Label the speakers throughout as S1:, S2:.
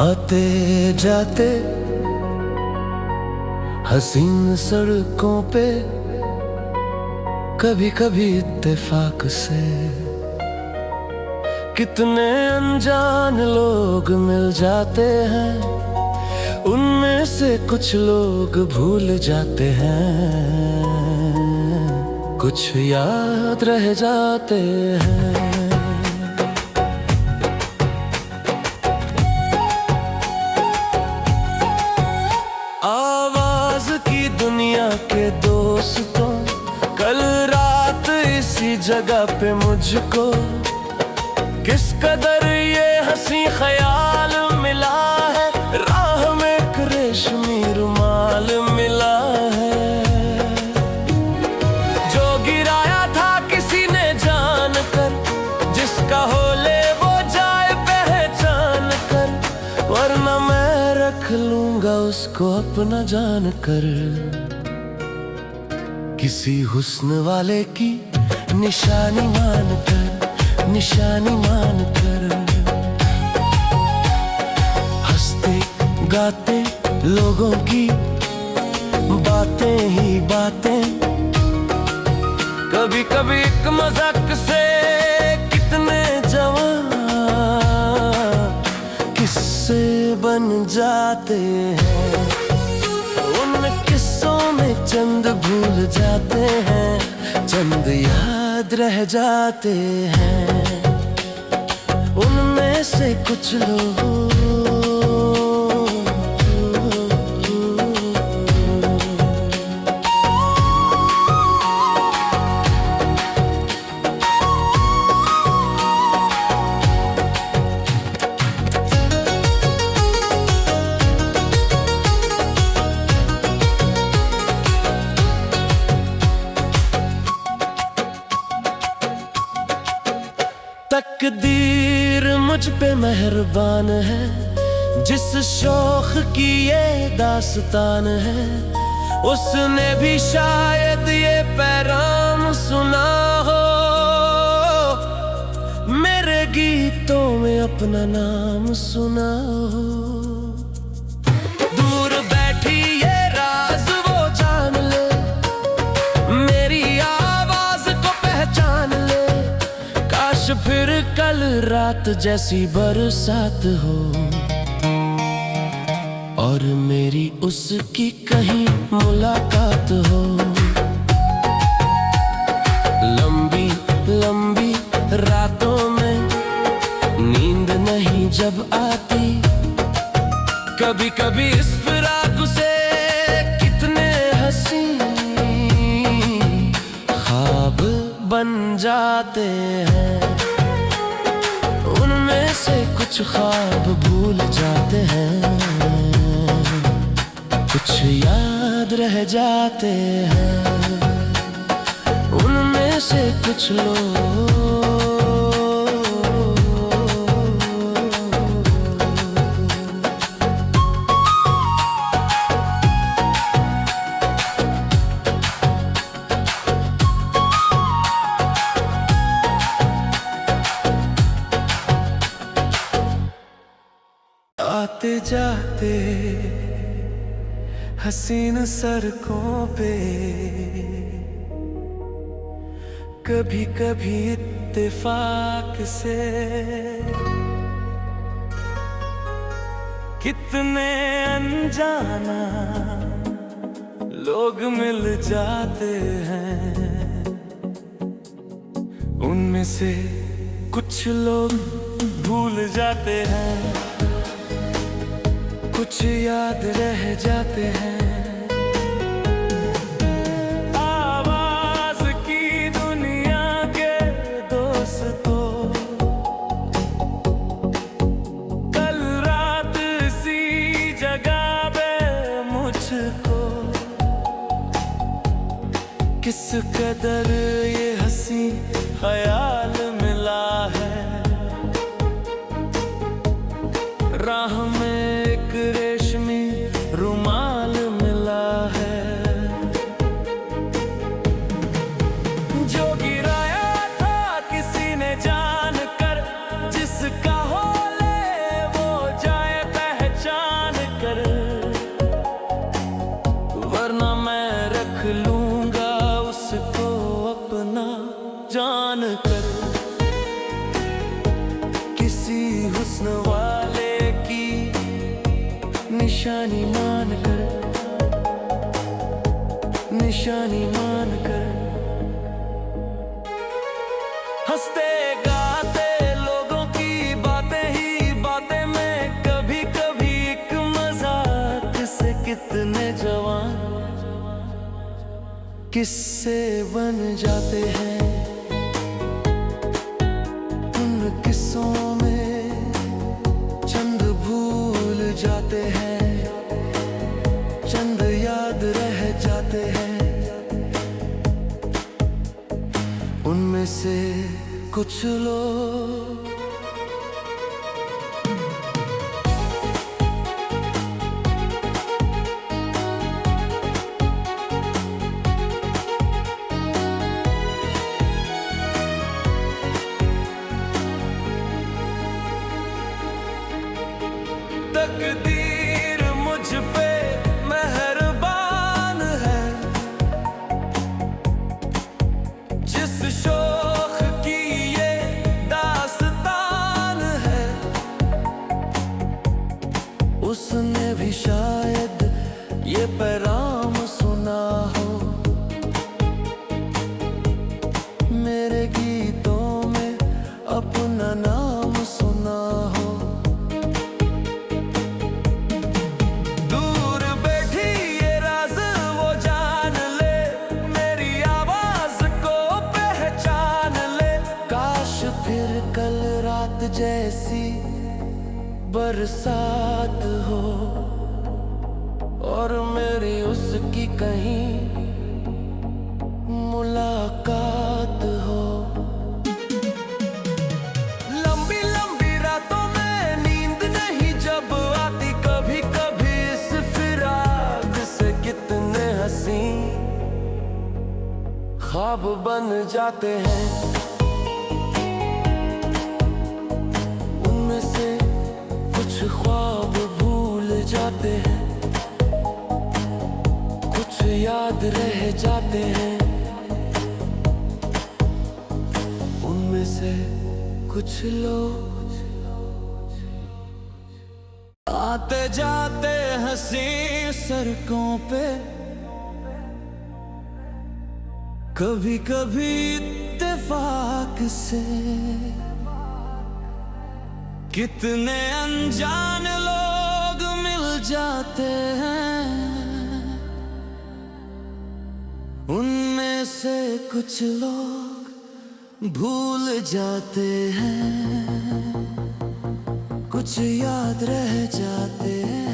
S1: आते जाते हसीन सड़कों पे कभी कभी इत्तेफाक से कितने अनजान लोग मिल जाते हैं, उनमें से कुछ लोग भूल जाते हैं, कुछ याद रह जाते हैं। आवाज की दुनिया के दोस्तों, कल रात इसी जगह पे मुझको किस कदर ये हंसी ख्याल मिला है, राह में एक रेशमी रुमाल मिला है, जो गिराया था किसी ने जान कर, जिसका हो ले वो जाए पहचान कर, वरना मैं रख लूंगा उसको अपना जान कर। किसी हुस्न वाले की निशानी मान कर, निशानी मान कर, हंसते गाते लोगों की बातें ही बातें, कभी कभी एक मजाक से कितने जवान किस्से बन जाते हैं, उन किस्सों में चंद भूल जाते हैं, चंद याद रह जाते हैं, उनमें से कुछ लोग तकदीर मुझ पे मेहरबान है, जिस शौक की ये दास्तान है, उसने भी शायद ये पैगाम सुना हो, मेरे गीतों में अपना नाम सुना हो। दूर बैठी ये राज वो जान ले, मेरी आवाज को पहचान ले, काश फिर कल रात जैसी बरसात हो, और मेरी उसकी कहीं मुलाकात हो। लंबी लंबी रातों में नींद नहीं जब आती, कभी कभी इस फिराक से कितने हंसी ख्वाब बन जाते हैं, उनमें से कुछ ख्वाब भूल जाते हैं, कुछ याद रह जाते हैं, उनमें से कुछ लोग आते जाते हसीन सड़कों पे कभी कभी इत्तेफाक से कितने अनजाना लोग मिल जाते हैं, उनमें से कुछ लोग भूल जाते हैं, कुछ याद रह जाते हैं। आवाज की दुनिया के दोस्तों, कल रात इसी जगह पे मुझको किस कदर ये हंसी ख्याल मिला है, राह में एक रेशमी रुमाल मिला है, जो गिराया था किसी ने जान कर, जिसका हो ले वो जाए पहचान रख लूंगा उसको अपना जान कर। किसी हुस्न वाले की निशानी मान कर, निशानी मान कर। हंसते गाते लोगों की बातें ही बातें में, कभी कभी एक मजाक से कितने जवान किस्से बन जाते हैं। उन किस्सों में चंद भूल जाते हैं, चंद याद रह जाते हैं। उनमें से कुछ लोग तकदीर मुझ पे मेहरबान है, जिस शौक की ये दास्तान है, उसने भी शायद ये पैगाम सुना हो। मेरे गीतों में अपना नाम सुना हो। कल रात जैसी बरसात हो और मेरी उसकी कहीं मुलाकात हो। लंबी लंबी रातों में नींद नहीं जब आती, कभी कभी इस फिराक से कितने हंसी ख्वाब बन जाते हैं। ख्वाब भूल जाते हैं, कुछ याद रह जाते हैं। उनमें से कुछ लोग आते जाते हंसी सड़कों पे, कभी कभी इत्तेफाक से कितने अनजान लोग मिल जाते हैं। उनमें से कुछ लोग भूल जाते हैं, कुछ याद रह जाते हैं।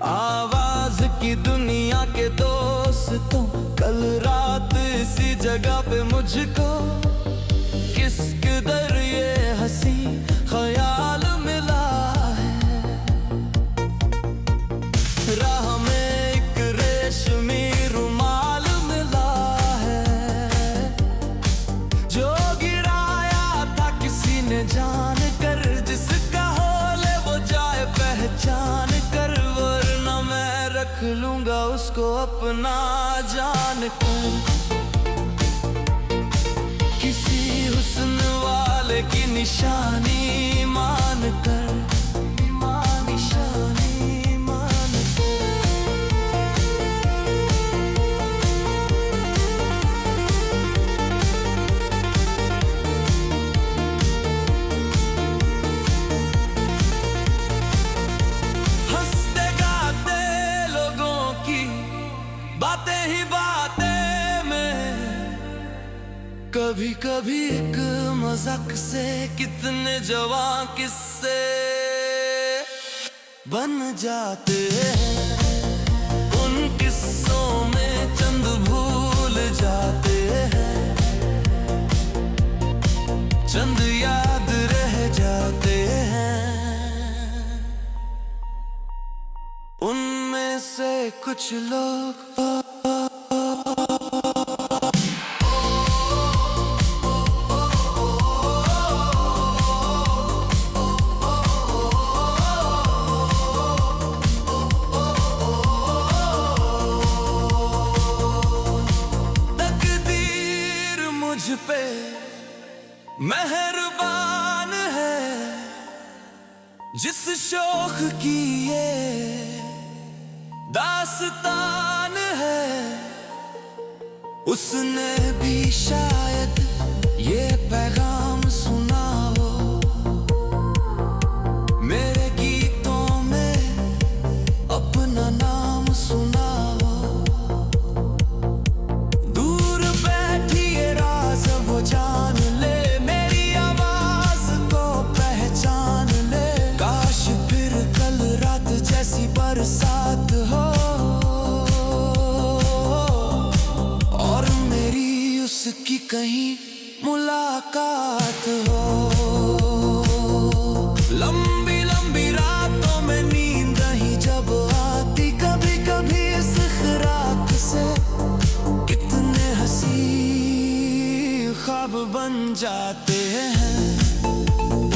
S1: आवाज की दुनिया के दोस्तों, कल रात इसी जगह पे मुझको किस कदर ये हंसी ख्याल मिला है। राह में एक रेशमी रुमाल मिला है, जो गिराया था किसी ने जान कर, जिसका होले वो जाए पहचान कर। वरना मैं रख लूंगा उसको अपना जान कर। किसी हुस्न वाले की निशानी मान कर, निशानी मान कर। हंसते गाते लोगों की बातें ही बातें में, कभी कभी एक मजाक से कितने जवां किस्से बन जाते हैं। उन किस्सों में चंद भूल जाते हैं, चंद याद रह जाते हैं। उनमें से कुछ लोग जिस शौक की ये दास्तान है, उसने भी शायद ये पैगाम सुना हो। मेरे गीतों में अपना नाम सुना हो। दूर बैठी ये राज वो जान ले, मेरी आवाज को पहचान ले। काश फिर कल रात जैसी बरसात हो, और मेरी उसकी कहीं मुलाकात हो। लंबी लंबी रातों में नींद नहीं जब आती, कभी कभी इस खराब से कितने हंसी ख्वाब बन जाते हैं।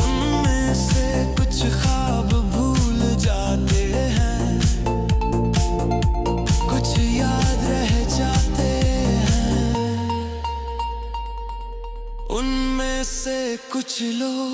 S1: उनमें से कुछ ख्वाब भूल जाते हैं, कुछ याद रह जाते हैं। उनमें से कुछ लोग